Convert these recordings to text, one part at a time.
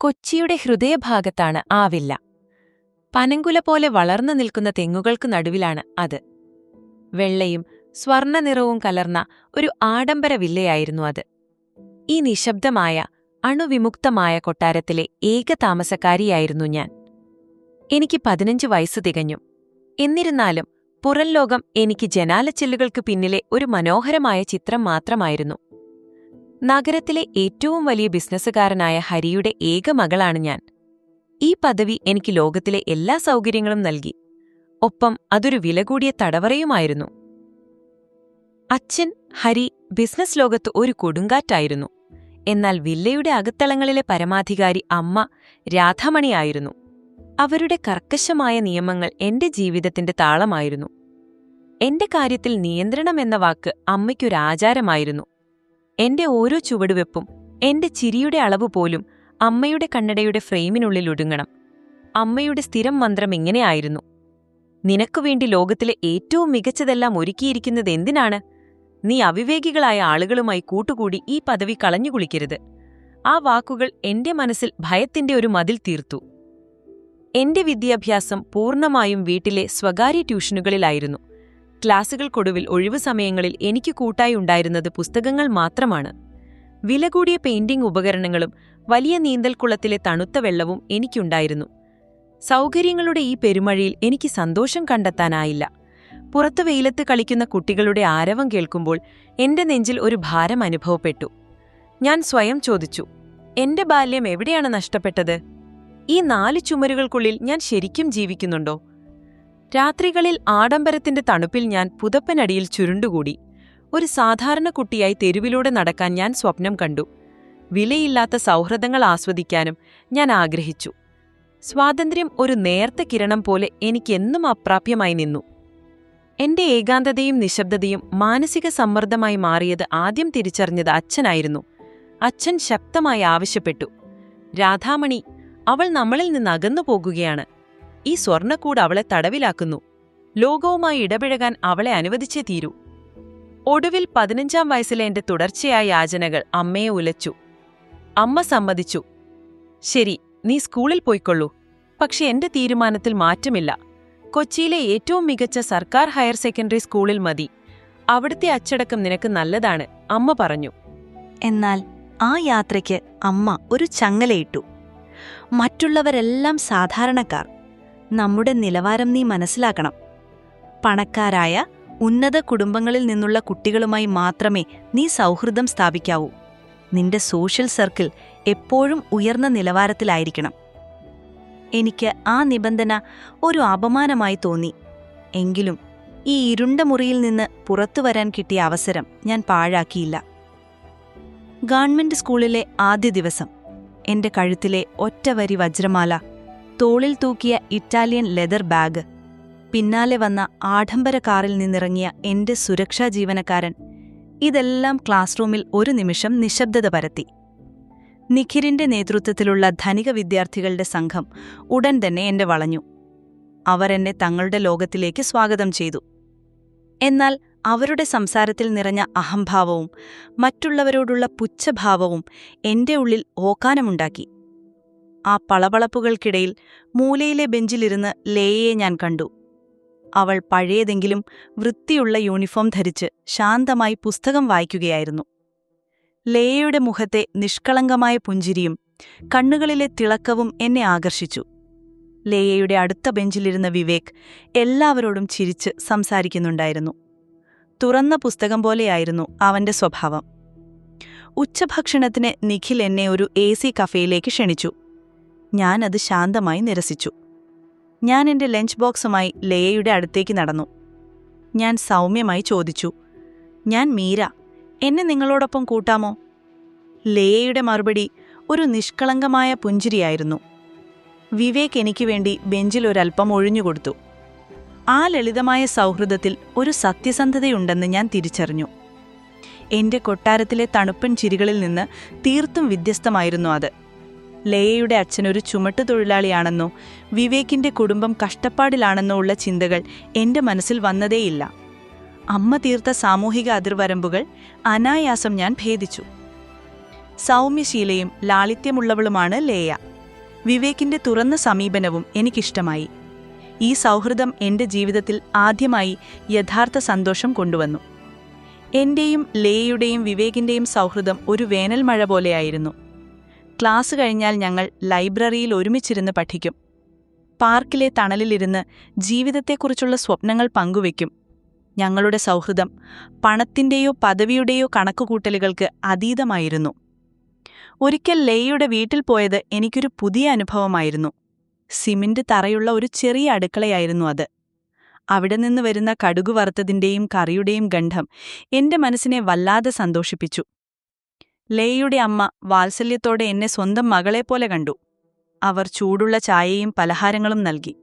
കൊച്ചിയുടെ ഹൃദയഭാഗത്താണ് ആ വില്ല. പനങ്കുല പോലെ വളർന്നു നിൽക്കുന്ന തെങ്ങുകൾക്കു നടുവിലാണ് അത്. വെള്ളയും സ്വർണ്ണനിറവും കലർന്ന ഒരു ആഡംബര വില്ലയായിരുന്നു അത്. ഈ നിശബ്ദമായ, അണുവിമുക്തമായ കൊട്ടാരത്തിലെ ഏക താമസക്കാരിയായിരുന്നു ഞാൻ. എനിക്ക് 15 വയസ്സു തികഞ്ഞു. എന്നിരുന്നാലും പുറംലോകം എനിക്ക് ജനാലച്ചില്ലുകൾക്ക് പിന്നിലെ ഒരു മനോഹരമായ ചിത്രം മാത്രമായിരുന്നു. നഗരത്തിലെ ഏറ്റവും വലിയ ബിസിനസ്സുകാരനായ ഹരിയുടെ ഏക മകളാണ് ഞാൻ. ഈ പദവി എനിക്ക് ലോകത്തിലെ എല്ലാ സൗകര്യങ്ങളും നൽകി. ഒപ്പം അതൊരു വിലകൂടിയ തടവറയുമായിരുന്നു. അച്ഛൻ ഹരി ബിസിനസ് ലോകത്ത് ഒരു കൊടുങ്കാറ്റായിരുന്നു. എന്നാൽ വില്ലയുടെ അകത്തളങ്ങളിലെ പരമാധികാരി അമ്മ രാധാമണിയായിരുന്നു. അവരുടെ കർക്കശമായ നിയമങ്ങൾ എന്റെ ജീവിതത്തിന്റെ താളമായിരുന്നു. എന്റെ കാര്യത്തിൽ നിയന്ത്രണമെന്ന വാക്ക് അമ്മയ്ക്കൊരാചാരമായിരുന്നു. എന്റെ ഓരോ ചുവടുവെപ്പും, എന്റെ ചിരിയുടെ അളവ് പോലും അമ്മയുടെ കണ്ണടയുടെ ഫ്രെയിമിനുള്ളിൽ ഒടുങ്ങണം. അമ്മയുടെ സ്ഥിരം മന്ത്രം ഇങ്ങനെയായിരുന്നു: നിനക്കുവേണ്ടി ലോകത്തിലെ ഏറ്റവും മികച്ചതെല്ലാം ഒരുക്കിയിരിക്കുന്നത് എന്തിനാണ്? നീ അവിവേകികളായ ആളുകളുമായി കൂട്ടുകൂടി ഈ പദവി കളഞ്ഞുകുളിക്കരുത്. ആ വാക്കുകൾ എന്റെ മനസ്സിൽ ഭയത്തിന്റെ ഒരു മതിൽ തീർത്തു. എന്റെ വിദ്യാഭ്യാസം പൂർണ്ണമായും വീട്ടിലെ സ്വകാര്യ ട്യൂഷനുകളിലായിരുന്നു. ക്ലാസുകൾക്കൊടുവിൽ ഒഴിവു സമയങ്ങളിൽ എനിക്ക് കൂട്ടായി ഉണ്ടായിരുന്നത് പുസ്തകങ്ങൾ മാത്രമാണ്. വില കൂടിയ പെയിന്റിംഗ് ഉപകരണങ്ങളും വലിയ നീന്തൽക്കുളത്തിലെ തണുത്ത വെള്ളവും എനിക്കുണ്ടായിരുന്നു. സൗകര്യങ്ങളുടെ ഈ പെരുമഴയിൽ എനിക്ക് സന്തോഷം കണ്ടെത്താനായില്ല. പുറത്തു വെയിലത്ത് കളിക്കുന്ന കുട്ടികളുടെ ആരവം കേൾക്കുമ്പോൾ എന്റെ നെഞ്ചിൽ ഒരു ഭാരം അനുഭവപ്പെട്ടു. ഞാൻ സ്വയം ചോദിച്ചു, എന്റെ ബാല്യം എവിടെയാണ് നഷ്ടപ്പെട്ടത്? ഈ 4 ചുമരുകൾക്കുള്ളിൽ ഞാൻ ശരിക്കും ജീവിക്കുന്നുണ്ടോ? രാത്രികളിൽ ആഡംബരത്തിന്റെ തണുപ്പിൽ ഞാൻ പുതപ്പനടിയിൽ ചുരുണ്ടുകൂടി. ഒരു സാധാരണ കുട്ടിയായി തെരുവിലൂടെ നടക്കാൻ ഞാൻ സ്വപ്നം കണ്ടു. വിലയില്ലാത്ത സൗഹൃദങ്ങൾ ആസ്വദിക്കാനും ഞാൻ ആഗ്രഹിച്ചു. സ്വാതന്ത്ര്യം ഒരു നേർത്ത കിരണം പോലെ എനിക്കെന്നും അപ്രാപ്യമായി നിന്നു. എന്റെ ഏകാന്തതയും നിശബ്ദതയും മാനസിക സമ്മർദ്ദമായി മാറിയത് ആദ്യം തിരിച്ചറിഞ്ഞത് അച്ഛനായിരുന്നു. അച്ഛൻ ശക്തമായി ആവശ്യപ്പെട്ടു, രാധാമണി, അവൾ നമ്മളിൽ നിന്ന് അകന്നു പോകുകയാണ്. ഈ സ്വർണ്ണക്കൂട് അവളെ തടവിലാക്കുന്നു. ലോകവുമായി ഇടപഴകാൻ അവളെ അനുവദിച്ചേ തീരൂ. ഒടുവിൽ 15-ാം വയസ്സിലെ എന്റെ തുടർച്ചയായ യാചനകൾ അമ്മയെ ഉലച്ചു. അമ്മ സമ്മതിച്ചു. ശരി, നീ സ്കൂളിൽ പോയിക്കൊള്ളൂ. പക്ഷെ എന്റെ തീരുമാനത്തിൽ മാറ്റമില്ല. കൊച്ചിയിലെ ഏറ്റവും മികച്ച സർക്കാർ ഹയർ സെക്കൻഡറി സ്കൂളിൽ മതി. അവിടുത്തെ അച്ചടക്കം നിനക്ക് നല്ലതാണ്, അമ്മ പറഞ്ഞു. എന്നാൽ ആ യാത്രയ്ക്ക് അമ്മ ഒരു ചങ്ങലയിട്ടു. മറ്റുള്ളവരെല്ലാം സാധാരണക്കാർ. നമ്മുടെ നിലവാരം നീ മനസ്സിലാക്കണം. പണക്കാരായ ഉന്നത കുടുംബങ്ങളിൽ നിന്നുള്ള കുട്ടികളുമായി മാത്രമേ നീ സൗഹൃദം സ്ഥാപിക്കാവൂ. നിന്റെ സോഷ്യൽ സർക്കിൾ എപ്പോഴും ഉയർന്ന നിലവാരത്തിലായിരിക്കണം. എനിക്ക് ആ നിബന്ധന ഒരു അപമാനമായി തോന്നി. എങ്കിലും ഈ ഇരുണ്ട മുറിയിൽ നിന്ന് പുറത്തുവരാൻ കിട്ടിയ അവസരം ഞാൻ പാഴാക്കിയില്ല. ഗവൺമെന്റ് സ്കൂളിലെ ആദ്യ ദിവസം എന്റെ കഴുത്തിലെ ഒറ്റവരി വജ്രമാല, തോളിൽ തൂക്കിയ ഇറ്റാലിയൻ ലെതർ ബാഗ്, പിന്നാലെ വന്ന ആഡംബര കാറിൽ നിന്നിറങ്ങിയ എന്റെ സുരക്ഷാ ജീവനക്കാരൻ, ഇതെല്ലാം ക്ലാസ് റൂമിൽ ഒരു നിമിഷം നിശബ്ദത പരത്തി. നിഖിരിന്റെ നേതൃത്വത്തിലുള്ള ധനിക വിദ്യാർത്ഥികളുടെ സംഘം ഉടൻ തന്നെ എന്നെ വളഞ്ഞു. അവർ എന്നെ തങ്ങളുടെ ലോകത്തിലേക്ക് സ്വാഗതം ചെയ്തു. എന്നാൽ അവരുടെ സംസാരത്തിൽ നിറഞ്ഞ അഹംഭാവവും മറ്റുള്ളവരോടുള്ള പുച്ഛഭാവവും എന്റെ ഉള്ളിൽ ഓക്കാനമുണ്ടാക്കി. ആ പളപളപ്പുകൾക്കിടയിൽ മൂലയിലെ ബെഞ്ചിലിരുന്ന് ലേയയെ ഞാൻ കണ്ടു. അവൾ പഴയതെങ്കിലും വൃത്തിയുള്ള യൂണിഫോം ധരിച്ച് ശാന്തമായി പുസ്തകം വായിക്കുകയായിരുന്നു. ലേയയുടെ മുഖത്തെ നിഷ്കളങ്കമായ പുഞ്ചിരിയും കണ്ണുകളിലെ തിളക്കവും എന്നെ ആകർഷിച്ചു. ലേയയുടെ അടുത്ത ബെഞ്ചിലിരുന്ന വിവേക് എല്ലാവരോടും ചിരിച്ച് സംസാരിക്കുന്നുണ്ടായിരുന്നു. തുറന്ന പുസ്തകം പോലെയായിരുന്നു അവന്റെ സ്വഭാവം. ഉച്ചഭക്ഷണത്തിന് നിഖിൽ എന്നെ ഒരു AC കഫേയിലേക്ക് ക്ഷണിച്ചു. ഞാനത് ശാന്തമായി നിരസിച്ചു. ഞാൻ എന്റെ ലഞ്ച് ബോക്സുമായി ലേയയുടെ അടുത്തേക്ക് നടന്നു. ഞാൻ സൗമ്യമായി ചോദിച്ചു, ഞാൻ മീര, എന്നെ നിങ്ങളോടൊപ്പം കൂട്ടാമോ? ലേയയുടെ മറുപടി ഒരു നിഷ്കളങ്കമായ പുഞ്ചിരിയായിരുന്നു. വിവേക് എനിക്ക് വേണ്ടി ബെഞ്ചിൽ ഒരൽപ്പം ഒഴിഞ്ഞുകൊടുത്തു. ആ ലളിതമായ സൗഹൃദത്തിൽ ഒരു സത്യസന്ധതയുണ്ടെന്ന് ഞാൻ തിരിച്ചറിഞ്ഞു. എന്റെ കൊട്ടാരത്തിലെ തണുപ്പൻ ചിരികളിൽ നിന്ന് തീർത്തും വ്യത്യസ്തമായിരുന്നു അത്. ലേയയുടെ അച്ഛനൊരു ചുമട്ടുതൊഴിലാളിയാണെന്നോ വിവേകിന്റെ കുടുംബം കഷ്ടപ്പാടിലാണെന്നോ ഉള്ള ചിന്തകൾ എന്റെ മനസ്സിൽ വന്നതേയില്ല. അമ്മ തീർത്ത സാമൂഹിക അതിർവരമ്പുകൾ അനായാസം ഞാൻ ഭേദിച്ചു. സൗമ്യശീലയും ലാളിത്യമുള്ളവളുമാണ് ലേയ. വിവേകിന്റെ തുറന്ന സമീപനവും എനിക്കിഷ്ടമായി. ഈ സൗഹൃദം എന്റെ ജീവിതത്തിൽ ആദ്യമായി യഥാർത്ഥ സന്തോഷം കൊണ്ടുവന്നു. എന്റെയും ലേയയുടെയും വിവേകിന്റെയും സൗഹൃദം ഒരു വേനൽ മഴ പോലെയായിരുന്നു. ക്ലാസ് കഴിഞ്ഞാൽ ഞങ്ങൾ ലൈബ്രറിയിൽ ഒരുമിച്ചിരുന്ന് പഠിക്കും. പാർക്കിലെ തണലിലിരുന്ന് ജീവിതത്തെക്കുറിച്ചുള്ള സ്വപ്നങ്ങൾ പങ്കുവയ്ക്കും. ഞങ്ങളുടെ സൗഹൃദം പണത്തിന്റെയോ പദവിയുടെയോ കണക്കുകൂട്ടലുകൾക്ക് അതീതമായിരുന്നു. ഒരിക്കൽ ലേയയുടെ വീട്ടിൽ പോയത് എനിക്കൊരു പുതിയ അനുഭവമായിരുന്നു. സിമന്റ് തറയുള്ള ഒരു ചെറിയ അടുക്കളയായിരുന്നു അത്. അവിടെ നിന്ന് വരുന്ന കടുകു വറുത്തതിന്റെയും കറിയുടെയും ഗന്ധം എന്റെ മനസ്സിനെ വല്ലാതെ സന്തോഷിപ്പിച്ചു. ലേയയുടെ അമ്മ വാത്സല്യത്തോടെ എന്നെ സ്വന്തം മകളെപ്പോലെ കണ്ടു. അവർ ചൂടുള്ള ചായയും പലഹാരങ്ങളും നൽകി.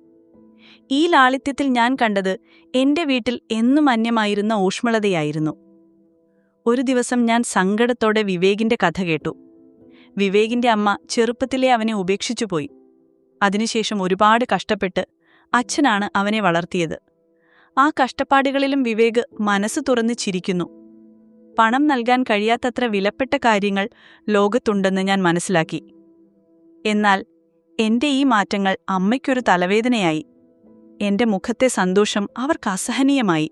ഈ ലാളിത്യത്തിൽ ഞാൻ കണ്ടത് എന്റെ വീട്ടിൽ എന്നും അന്യമായിരുന്ന ഊഷ്മളതയായിരുന്നു. ഒരു ദിവസം ഞാൻ സങ്കടത്തോടെ വിവേകിന്റെ കഥ കേട്ടു. വിവേകിന്റെ അമ്മ ചെറുപ്പത്തിലേ അവനെ ഉപേക്ഷിച്ചുപോയി. അതിനുശേഷം ഒരുപാട് കഷ്ടപ്പെട്ട് അച്ഛനാണ് അവനെ വളർത്തിയത്. ആ കഷ്ടപ്പാടുകളിലും വിവേക് മനസ്സ് തുറന്ന് ചിരിക്കുന്നു. പണം നൽകാൻ കഴിയാത്തത്ര വിലപ്പെട്ട കാര്യങ്ങൾ ലോകത്തുണ്ടെന്ന് ഞാൻ മനസ്സിലാക്കി. എന്നാൽ എന്റെ ഈ മാറ്റങ്ങൾ അമ്മയ്ക്കൊരു തലവേദനയായി. എന്റെ മുഖത്തെ സന്തോഷം അവർക്ക് അസഹനീയമായി.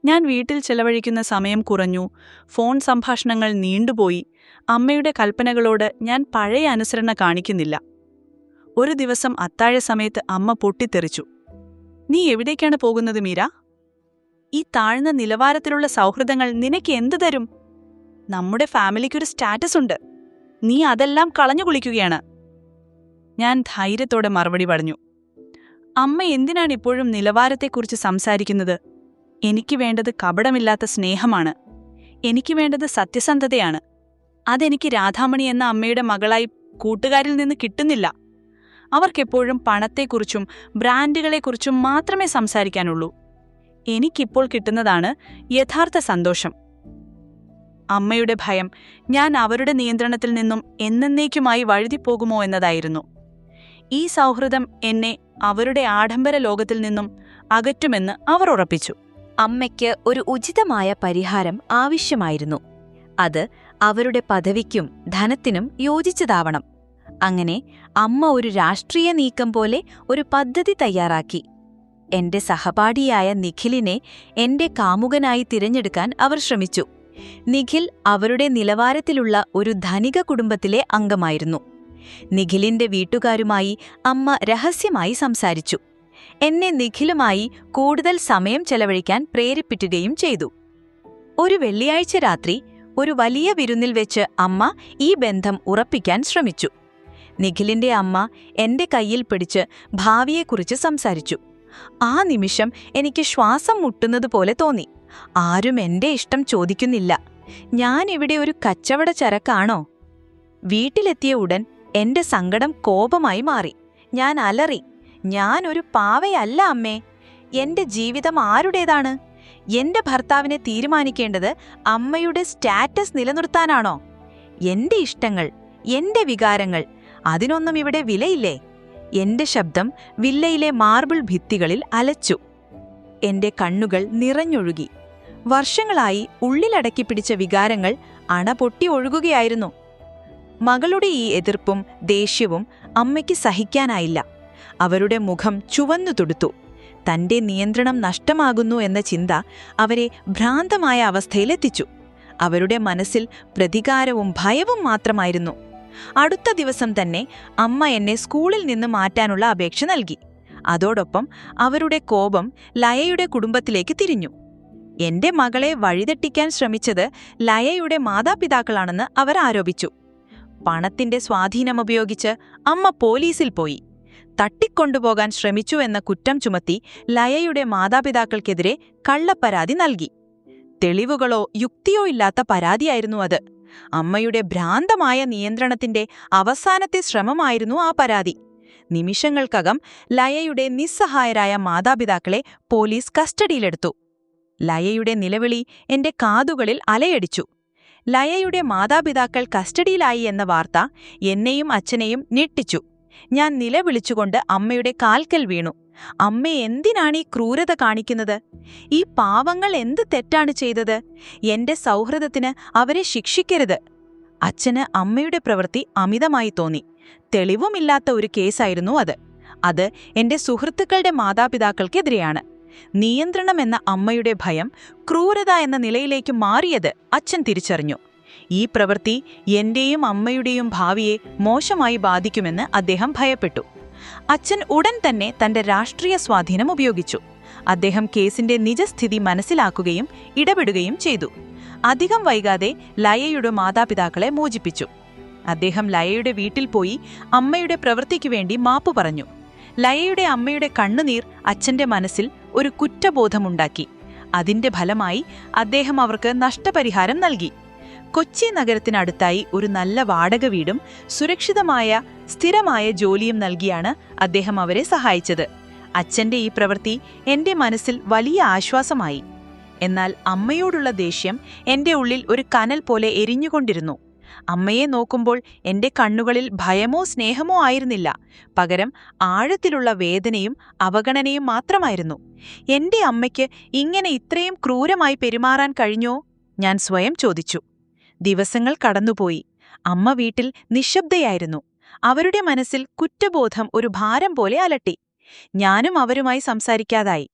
ഞാൻ വീട്ടിൽ ചെലവഴിക്കുന്ന സമയം കുറഞ്ഞു. ഫോൺ സംഭാഷണങ്ങൾ നീണ്ടുപോയി. അമ്മയുടെ കൽപ്പനകളോട് ഞാൻ പഴയ അനുസരണ കാണിക്കുന്നില്ല. ഒരു ദിവസം അത്താഴ സമയത്ത് അമ്മ പൊട്ടിത്തെറിച്ചു. "നീ എവിടേക്കാണ് പോകുന്നത് മീര? ഈ താഴ്ന്ന നിലവാരത്തിലുള്ള സൗഹൃദങ്ങൾ നിനക്ക് എന്തു തരും? നമ്മുടെ ഫാമിലിക്കൊരു സ്റ്റാറ്റസ് ഉണ്ട്. നീ അതെല്ലാം കളഞ്ഞു കുളിക്കുകയാണ്." ഞാൻ ധൈര്യത്തോടെ മറുപടി പറഞ്ഞു. "അമ്മ എന്തിനാണ് ഇപ്പോഴും നിലവാരത്തെക്കുറിച്ച് സംസാരിക്കുന്നത്? എനിക്ക് വേണ്ടത് കപടമില്ലാത്ത സ്നേഹമാണ്. എനിക്ക് വേണ്ടത് സത്യസന്ധതയാണ്. അതെനിക്ക് രാധാമണി എന്ന അമ്മയുടെ മകളായി കൂട്ടുകാരിൽ നിന്ന് കിട്ടുന്നില്ല. അവർക്കെപ്പോഴും പണത്തെക്കുറിച്ചും ബ്രാൻഡുകളെക്കുറിച്ചും മാത്രമേ സംസാരിക്കാനുള്ളൂ. എനിക്കിപ്പോൾ കിട്ടുന്നതാണ് യഥാർത്ഥ സന്തോഷം." അമ്മയുടെ ഭയം ഞാൻ അവരുടെ നിയന്ത്രണത്തിൽ നിന്നും എന്നേക്കുമായി വഴുതിപ്പോകുമോ എന്നതായിരുന്നു. ഈ സൗഹൃദം എന്നെ അവരുടെ ആഡംബര ലോകത്തിൽ നിന്നും അകറ്റുമെന്ന് അവർ ഉറപ്പിച്ചു. അമ്മയ്ക്ക് ഒരു ഉചിതമായ പരിഹാരം ആവശ്യമായിരുന്നു. അത് അവരുടെ പദവിക്കും ധനത്തിനും യോജിച്ചതാവണം. അങ്ങനെ അമ്മ ഒരു രാഷ്ട്രീയ നീക്കം പോലെ ഒരു പദ്ധതി തയ്യാറാക്കി. എന്റെ സഹപാഠിയായ നിഖിലിനെ എന്റെ കാമുകനായി തിരഞ്ഞെടുക്കാൻ അവർ ശ്രമിച്ചു. നിഖിൽ അവരുടെ നിലവാരത്തിലുള്ള ഒരു ധനിക കുടുംബത്തിലെ അംഗമായിരുന്നു. നിഖിലിന്റെ വീട്ടുകാരുമായി അമ്മ രഹസ്യമായി സംസാരിച്ചു. എന്നെ നിഖിലുമായി കൂടുതൽ സമയം ചെലവഴിക്കാൻ പ്രേരിപ്പിക്കുകയും ചെയ്തു. ഒരു വെള്ളിയാഴ്ച രാത്രി ഒരു വലിയ വിരുന്നിൽ വെച്ച് അമ്മ ഈ ബന്ധം ഉറപ്പിക്കാൻ ശ്രമിച്ചു. നിഖിലിന്റെ അമ്മ എന്റെ കയ്യിൽ പിടിച്ച് ഭാവിയെക്കുറിച്ച് സംസാരിച്ചു. ആ നിമിഷം എനിക്ക് ശ്വാസം മുട്ടുന്നതുപോലെ തോന്നി. ആരും എന്റെ ഇഷ്ടം ചോദിക്കുന്നില്ല. ഞാൻ ഇവിടെ ഒരു കച്ചവട ചരക്കാണോ? വീട്ടിലെത്തിയ ഉടൻ എന്റെ സങ്കടം കോപമായി മാറി. ഞാൻ അലറി, "ഞാനൊരു പാവയല്ല അമ്മേ. എന്റെ ജീവിതം ആരുടേതാണ്? എന്റെ ഭർത്താവിനെ തീരുമാനിക്കേണ്ടത് അമ്മയുടെ സ്റ്റാറ്റസ് നിലനിർത്താനാണോ? എന്റെ ഇഷ്ടങ്ങൾ, എന്റെ വികാരങ്ങൾ, അതിനൊന്നും ഇവിടെ വിലയില്ലേ?" എന്റെ ശബ്ദം വില്ലയിലെ മാർബിൾ ഭിത്തികളിൽ അലച്ചു. എന്റെ കണ്ണുകൾ നിറഞ്ഞൊഴുകി. വർഷങ്ങളായി ഉള്ളിലടക്കി പിടിച്ച വികാരങ്ങൾ അണപൊട്ടി ഒഴുകുകയായിരുന്നു. മകളുടെ ഈ എതിർപ്പും ദേഷ്യവും അമ്മയ്ക്ക് സഹിക്കാനായില്ല. അവരുടെ മുഖം ചുവന്നു തുടുത്തു. തന്റെ നിയന്ത്രണം നഷ്ടമാകുന്നു എന്ന ചിന്ത അവരെ ഭ്രാന്തമായ അവസ്ഥയിലെത്തിച്ചു. അവരുടെ മനസ്സിൽ പ്രതികാരവും ഭയവും മാത്രമായിരുന്നു. അടുത്ത ദിവസം തന്നെ അമ്മ എന്നെ സ്കൂളിൽ നിന്ന് മാറ്റാനുള്ള അപേക്ഷ നൽകി. അതോടൊപ്പം അവരുടെ കോപം ലയയുടെ കുടുംബത്തിലേക്ക് തിരിഞ്ഞു. എന്റെ മകളെ വഴിതെറ്റിക്കാൻ ശ്രമിച്ചത് ലയയുടെ മാതാപിതാക്കളാണെന്ന് അവർ ആരോപിച്ചു. പണത്തിന്റെ സ്വാധീനമുപയോഗിച്ച് അമ്മ പോലീസിൽ പോയി. തട്ടിക്കൊണ്ടുപോകാൻ ശ്രമിച്ചു എന്ന കുറ്റം ചുമത്തി ലയയുടെ മാതാപിതാക്കൾക്കെതിരെ കള്ളപ്പരാതി നൽകി. തെളിവുകളോ യുക്തിയോ ഇല്ലാത്ത പരാതിയായിരുന്നു അത്. അമ്മയുടെ ഭ്രാന്തമായ നിയന്ത്രണത്തിന്റെ അവസാനത്തെ ശ്രമമായിരുന്നു ആ പരാതി. നിമിഷങ്ങൾക്കകം ലയയുടെ നിസ്സഹായരായ മാതാപിതാക്കളെ പോലീസ് കസ്റ്റഡിയിലെടുത്തു. ലയയുടെ നിലവിളി എന്റെ കാതുകളിൽ അലയടിച്ചു. ലയയുടെ മാതാപിതാക്കൾ കസ്റ്റഡിയിലായി എന്ന വാർത്ത എന്നെയും അച്ഛനെയും ഞെട്ടിച്ചു. ഞാൻ നിലവിളിച്ചുകൊണ്ട് അമ്മയുടെ കാൽക്കൽ വീണു. "അമ്മ എന്തിനാണീ ക്രൂരത കാണിക്കുന്നത്? ഈ പാവങ്ങൾ എന്ത് തെറ്റാണ് ചെയ്തത്? എന്റെ സൗഹൃദത്തിന് അവരെ ശിക്ഷിക്കരുത്." അച്ഛന് അമ്മയുടെ പ്രവൃത്തി അമിതമായി തോന്നി. തെളിവുമില്ലാത്ത ഒരു കേസായിരുന്നു അത്. അത് എന്റെ സുഹൃത്തുക്കളുടെ മാതാപിതാക്കൾക്കെതിരെയാണ്. നിയന്ത്രണമെന്ന അമ്മയുടെ ഭയം ക്രൂരത എന്ന നിലയിലേക്ക് മാറിയത് അച്ഛൻ തിരിച്ചറിഞ്ഞു. ഈ പ്രവൃത്തി എന്റെയും അമ്മയുടെയും ഭാവിയെ മോശമായി ബാധിക്കുമെന്ന് അദ്ദേഹം ഭയപ്പെട്ടു. അച്ഛൻ ഉടൻ തന്നെ തന്റെ രാഷ്ട്രീയ സ്വാധീനം ഉപയോഗിച്ചു. അദ്ദേഹം കേസിന്റെ നിജസ്ഥിതി മനസ്സിലാക്കുകയും ഇടപെടുകയും ചെയ്തു. അധികം വൈകാതെ ലയയുടെ മാതാപിതാക്കളെ മോചിപ്പിച്ചു. അദ്ദേഹം ലയയുടെ വീട്ടിൽ പോയി അമ്മയുടെ പ്രവൃത്തിക്കു വേണ്ടി മാപ്പു പറഞ്ഞു. ലയയുടെ അമ്മയുടെ കണ്ണുനീർ അച്ഛന്റെ മനസ്സിൽ ഒരു കുറ്റബോധമുണ്ടാക്കി. അതിന്റെ ഫലമായി അദ്ദേഹം അവർക്ക് നഷ്ടപരിഹാരം നൽകി. കൊച്ചി നഗരത്തിനടുത്തായി ഒരു നല്ല വാടക വീടും സുരക്ഷിതമായ സ്ഥിരമായ ജോലിയും നൽകിയാണ് അദ്ദേഹം അവരെ സഹായിച്ചത്. അച്ഛന്റെ ഈ പ്രവൃത്തി എന്റെ മനസ്സിൽ വലിയ ആശ്വാസമായി. എന്നാൽ അമ്മയോടുള്ള ദേഷ്യം എന്റെ ഉള്ളിൽ ഒരു കനൽ പോലെ എരിഞ്ഞുകൊണ്ടിരുന്നു. അമ്മയെ നോക്കുമ്പോൾ എന്റെ കണ്ണുകളിൽ ഭയമോ സ്നേഹമോ ആയിരുന്നില്ല, പകരം ആഴത്തിലുള്ള വേദനയും അവഗണനയും മാത്രമായിരുന്നു. എന്റെ അമ്മയ്ക്ക് ഇങ്ങനെ ഇത്രയും ക്രൂരമായി പെരുമാറാൻ കഴിഞ്ഞോ? ഞാൻ സ്വയം ചോദിച്ചു. ദിവസങ്ങൾ കടന്നുപോയി. അമ്മ വീട്ടിൽ നിശബ്ദയായിരുന്നു. അവരുടെ മനസ്സിൽ കുറ്റബോധം ഒരു ഭാരം പോലെ അലട്ടി. ഞാനും അവരുമായി സംസാരിക്കാതായി.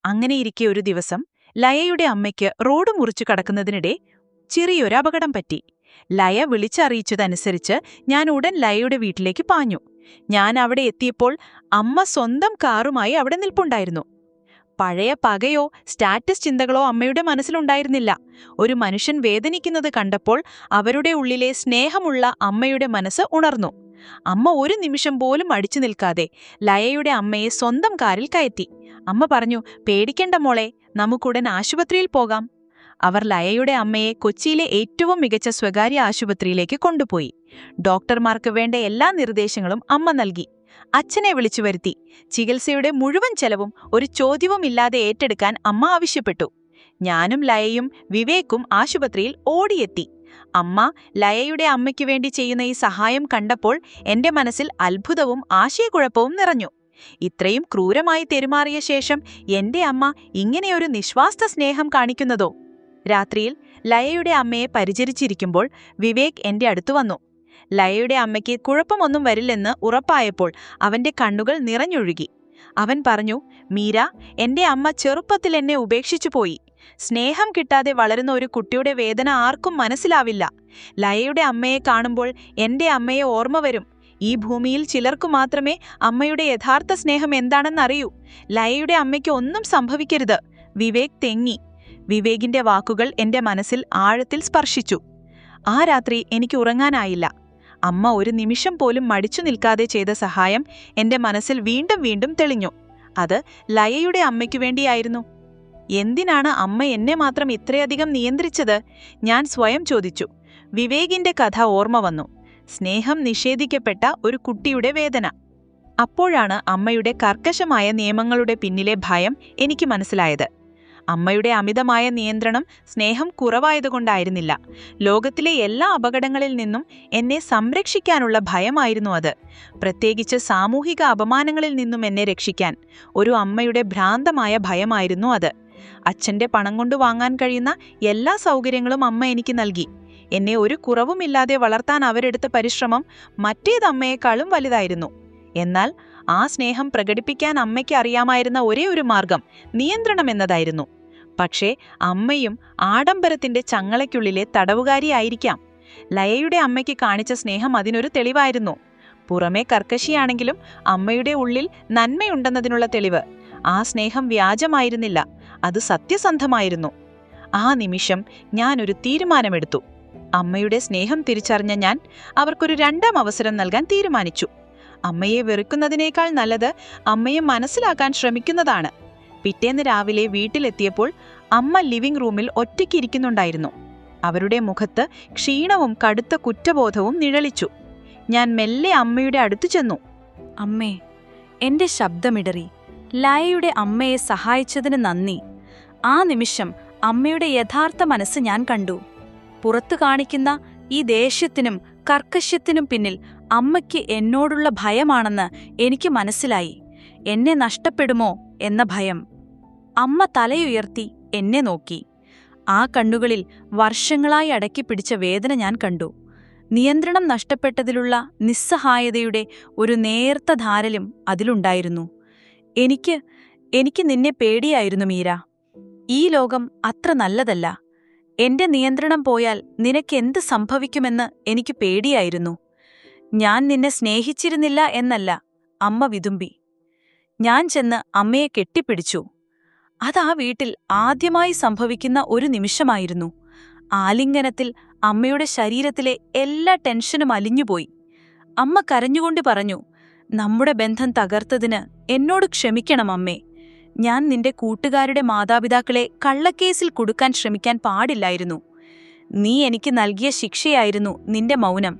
അങ്ങനെയിരിക്കെ ഒരു ദിവസം ലയയുടെ അമ്മയ്ക്ക് റോഡ് മുറിച്ചു കടക്കുന്നതിനിടെ ചെറിയൊരു അപകടം പറ്റി. ലയ വിളിച്ചറിയിച്ചതനുസരിച്ച് ഞാൻ ഉടൻ ലയയുടെ വീട്ടിലേക്ക് പാഞ്ഞു. ഞാൻ അവിടെ എത്തിയപ്പോൾ അമ്മ സ്വന്തം കാറുമായി അവിടെ നിൽപ്പുണ്ടായിരുന്നു. പഴയ പകയോ സ്റ്റാറ്റസ് ചിന്തകളോ അമ്മയുടെ മനസ്സിലുണ്ടായിരുന്നില്ല. ഒരു മനുഷ്യൻ വേദനിക്കുന്നത് കണ്ടപ്പോൾ അവരുടെ ഉള്ളിലെ സ്നേഹമുള്ള അമ്മയുടെ മനസ്സ് ഉണർന്നു. അമ്മ ഒരു നിമിഷം പോലും അടിച്ചു നിൽക്കാതെ ലയയുടെ അമ്മയെ സ്വന്തം കാറിൽ കയറ്റി. അമ്മ പറഞ്ഞു, പേടിക്കണ്ട മോളെ, നമുക്കുടൻ ആശുപത്രിയിൽ പോകാം. അവർ ലയയുടെ അമ്മയെ കൊച്ചിയിലെ ഏറ്റവും മികച്ച സ്വകാര്യ ആശുപത്രിയിലേക്ക് കൊണ്ടുപോയി. ഡോക്ടർമാർക്ക് വേണ്ട എല്ലാ നിർദ്ദേശങ്ങളും അമ്മ നൽകി. അച്ഛനെ വിളിച്ചു വരുത്തി. ചികിത്സയുടെ മുഴുവൻ ചെലവും ഒരു ചോദ്യവുമില്ലാതെ ഏറ്റെടുക്കാൻ അമ്മ ആവശ്യപ്പെട്ടു. ഞാനും ലയയും വിവേക്കും ആശുപത്രിയിൽ ഓടിയെത്തി. അമ്മ ലയയുടെ അമ്മയ്ക്കു വേണ്ടി ചെയ്യുന്ന ഈ സഹായം കണ്ടപ്പോൾ എന്റെ മനസ്സിൽ അത്ഭുതവും ആശയക്കുഴപ്പവും നിറഞ്ഞു. ഇത്രയും ക്രൂരമായി പെരുമാറിയ ശേഷം എന്റെ അമ്മ ഇങ്ങനെയൊരു നിസ്വാർത്ഥ സ്നേഹം കാണിക്കുന്നതോ? രാത്രിയിൽ ലയയുടെ അമ്മയെ പരിചരിച്ചിരിക്കുമ്പോൾ വിവേക് എന്റെ അടുത്തു വന്നു. ലയയുടെ അമ്മയ്ക്ക് കുഴപ്പമൊന്നും വരില്ലെന്ന് ഉറപ്പായപ്പോൾ അവന്റെ കണ്ണുകൾ നിറഞ്ഞൊഴുകി. അവൻ പറഞ്ഞു, മീര, എന്റെ അമ്മ ചെറുപ്പത്തിൽ എന്നെ ഉപേക്ഷിച്ചു പോയി. സ്നേഹം കിട്ടാതെ വളരുന്ന ഒരു കുട്ടിയുടെ വേദന ആർക്കും മനസ്സിലാവില്ല. ലയയുടെ അമ്മയെ കാണുമ്പോൾ എന്റെ അമ്മയെ ഓർമ്മ വരും. ഈ ഭൂമിയിൽ ചിലർക്കു മാത്രമേ അമ്മയുടെ യഥാർത്ഥ സ്നേഹം എന്താണെന്നറിയൂ. ലയയുടെ അമ്മയ്ക്ക് ഒന്നും സംഭവിക്കരുത്. വിവേക് തെങ്ങി. വിവേകിന്റെ വാക്കുകൾ എന്റെ മനസ്സിൽ ആഴത്തിൽ സ്പർശിച്ചു. ആ രാത്രി എനിക്ക് ഉറങ്ങാനായില്ല. അമ്മ ഒരു നിമിഷം പോലും മടിച്ചു നിൽക്കാതെ ചെയ്ത സഹായം എന്റെ മനസ്സിൽ വീണ്ടും വീണ്ടും തെളിഞ്ഞു. അത് ലയയുടെ അമ്മയ്ക്കു വേണ്ടിയായിരുന്നു. എന്തിനാണ് അമ്മ എന്നെ മാത്രം ഇത്രയധികം നിയന്ത്രിച്ചത്? ഞാൻ സ്വയം ചോദിച്ചു. വിവേകിന്റെ കഥ ഓർമ്മ വന്നു. സ്നേഹം നിഷേധിക്കപ്പെട്ട ഒരു കുട്ടിയുടെ വേദന. അപ്പോഴാണ് അമ്മയുടെ കർക്കശമായ നിയമങ്ങളുടെ പിന്നിലെ ഭയം എനിക്ക് മനസ്സിലായത്. അമ്മയുടെ അമിതമായ നിയന്ത്രണം സ്നേഹം കുറവായതുകൊണ്ടായിരുന്നില്ല. ലോകത്തിലെ എല്ലാ അപകടങ്ങളിൽ നിന്നും എന്നെ സംരക്ഷിക്കാനുള്ള ഭയമായിരുന്നു അത്. പ്രത്യേകിച്ച് സാമൂഹിക അപമാനങ്ങളിൽ നിന്നും എന്നെ രക്ഷിക്കാൻ ഒരു അമ്മയുടെ ഭ്രാന്തമായ ഭയമായിരുന്നു അത്. അച്ഛന്റെ പണം കൊണ്ട് വാങ്ങാൻ കഴിയുന്ന എല്ലാ സൗകര്യങ്ങളും അമ്മ എനിക്ക് നൽകി. എന്നെ ഒരു കുറവുമില്ലാതെ വളർത്താൻ അവരെടുത്ത പരിശ്രമം മറ്റേതമ്മയെക്കാളും വലുതായിരുന്നു. എന്നാൽ ആ സ്നേഹം പ്രകടിപ്പിക്കാൻ അമ്മയ്ക്ക് അറിയാമായിരുന്ന ഒരേ ഒരു മാർഗം നിയന്ത്രണം എന്നതായിരുന്നു. പക്ഷേ അമ്മയും ആഡംബരത്തിന്റെ ചങ്ങലയ്ക്കുള്ളിലെ തടവുകാരിയായിരിക്കാം. ലയയുടെ അമ്മയ്ക്ക് കാണിച്ച സ്നേഹം അതിനൊരു തെളിവായിരുന്നു. പുറമേ കർക്കശിയാണെങ്കിലും അമ്മയുടെ ഉള്ളിൽ നന്മയുണ്ടെന്നതിനുള്ള തെളിവ്. ആ സ്നേഹം വ്യാജമായിരുന്നില്ല, അത് സത്യസന്ധമായിരുന്നു. ആ നിമിഷം ഞാനൊരു തീരുമാനമെടുത്തു. അമ്മയുടെ സ്നേഹം തിരിച്ചറിഞ്ഞ ഞാൻ അവർക്കൊരു രണ്ടാം അവസരം നൽകാൻ തീരുമാനിച്ചു. അമ്മയെ വെറുക്കുന്നതിനേക്കാൾ നല്ലത് അമ്മയെ മനസ്സിലാക്കാൻ ശ്രമിക്കുന്നതാണ്. പിറ്റേന്ന് രാവിലെ വീട്ടിലെത്തിയപ്പോൾ അമ്മ ലിവിംഗ് റൂമിൽ ഒറ്റയ്ക്കിരിക്കുന്നുണ്ടായിരുന്നു. അവരുടെ മുഖത്ത് ക്ഷീണവും കടുത്ത കുറ്റബോധവും നിഴലിച്ചു. ഞാൻ മെല്ലെ അമ്മയുടെ അടുത്തു ചെന്നു. അമ്മേ, എന്റെ ശബ്ദമിടറി. ലയയുടെ അമ്മയെ സഹായിച്ചതിന് നന്ദി. ആ നിമിഷം അമ്മയുടെ യഥാർത്ഥ മനസ്സ് ഞാൻ കണ്ടു. പുറത്തു കാണിക്കുന്ന ഈ ദേഷ്യത്തിനും കർക്കശ്യത്തിനും പിന്നിൽ അമ്മയ്ക്ക് എന്നോടുള്ള ഭയമാണെന്ന് എനിക്ക് മനസ്സിലായി. എന്നെ നഷ്ടപ്പെടുമോ എന്ന ഭയം. അമ്മ തലയുയർത്തി എന്നെ നോക്കി. ആ കണ്ണുകളിൽ വർഷങ്ങളായി അടക്കിപ്പിടിച്ച വേദന ഞാൻ കണ്ടു. നിയന്ത്രണം നഷ്ടപ്പെട്ടതിലുള്ള നിസ്സഹായതയുടെ ഒരു നേർത്ത ധാരലും അതിലുണ്ടായിരുന്നു. എനിക്ക് നിന്നെ പേടിയായിരുന്നു മീര. ഈ ലോകം അത്ര നല്ലതല്ല. എന്റെ നിയന്ത്രണം പോയാൽ നിനക്കെന്ത് സംഭവിക്കുമെന്ന് എനിക്ക് പേടിയായിരുന്നു. ഞാൻ നിന്നെ സ്നേഹിച്ചിരുന്നില്ല എന്നല്ല, അമ്മ വിതുമ്പി. ഞാൻ ചെന്ന് അമ്മയെ കെട്ടിപ്പിടിച്ചു. അതാ വീട്ടിൽ ആദ്യമായി സംഭവിക്കുന്ന ഒരു നിമിഷമായിരുന്നു. ആലിംഗനത്തിൽ അമ്മയുടെ ശരീരത്തിലെ എല്ലാ ടെൻഷനും അലിഞ്ഞുപോയി. അമ്മ കരഞ്ഞുകൊണ്ട് പറഞ്ഞു, നമ്മുടെ ബന്ധം തകർത്തതിന് എന്നോട് ക്ഷമിക്കണം അമ്മേ. ഞാൻ നിന്റെ കൂട്ടുകാരുടെ മാതാപിതാക്കളെ കള്ളക്കേസിൽ കുടുക്കാൻ ശ്രമിക്കാൻ പാടില്ലായിരുന്നു. നീ എനിക്ക് നൽകിയ ശിക്ഷയായിരുന്നു നിന്റെ മൗനം.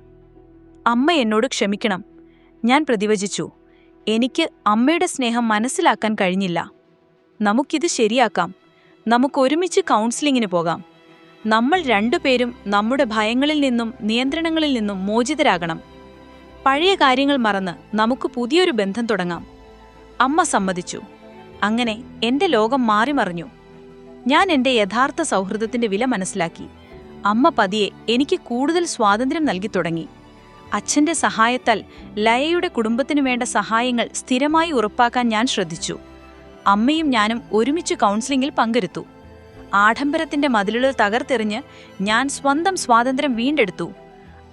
അമ്മ എന്നോട് ക്ഷമിക്കണം. ഞാൻ പ്രതിവചിച്ചു. എനിക്ക് അമ്മയുടെ സ്നേഹം മനസ്സിലാക്കാൻ കഴിഞ്ഞില്ല. നമുക്കിത് ശരിയാക്കാം. നമുക്കൊരുമിച്ച് കൗൺസിലിങ്ങിന് പോകാം. നമ്മൾ രണ്ടുപേരും നമ്മുടെ ഭയങ്ങളിൽ നിന്നും നിയന്ത്രണങ്ങളിൽ നിന്നും മോചിതരാകണം. പഴയ കാര്യങ്ങൾ മറന്ന് നമുക്ക് പുതിയൊരു ബന്ധം തുടങ്ങാം. അമ്മ സമ്മതിച്ചു. അങ്ങനെ എന്റെ ലോകം മാറിമറിഞ്ഞു. ഞാൻ എന്റെ യഥാർത്ഥ സൗഹൃദത്തിന്റെ വില മനസ്സിലാക്കി. അമ്മ പതിയെ എനിക്ക് കൂടുതൽ സ്വാതന്ത്ര്യം നൽകി തുടങ്ങി. അച്ഛന്റെ സഹായത്താൽ ലയയുടെ കുടുംബത്തിനു വേണ്ട സഹായങ്ങൾ സ്ഥിരമായി ഉറപ്പാക്കാൻ ഞാൻ ശ്രദ്ധിച്ചു. അമ്മയും ഞാനും ഒരുമിച്ച് കൗൺസിലിംഗിൽ പങ്കെടുത്തു. ആഡംബരത്തിന്റെ മതിലുകൾ തകർത്തെറിഞ്ഞ് ഞാൻ സ്വന്തം സ്വാതന്ത്ര്യം വീണ്ടെടുത്തു.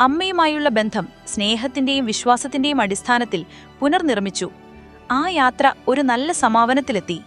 അമ്മയുമായുള്ള ബന്ധം സ്നേഹത്തിന്റെയും വിശ്വാസത്തിന്റെയും അടിസ്ഥാനത്തിൽ പുനർനിർമ്മിച്ചു. ആ യാത്ര ഒരു നല്ല സമാപനത്തിലെത്തി.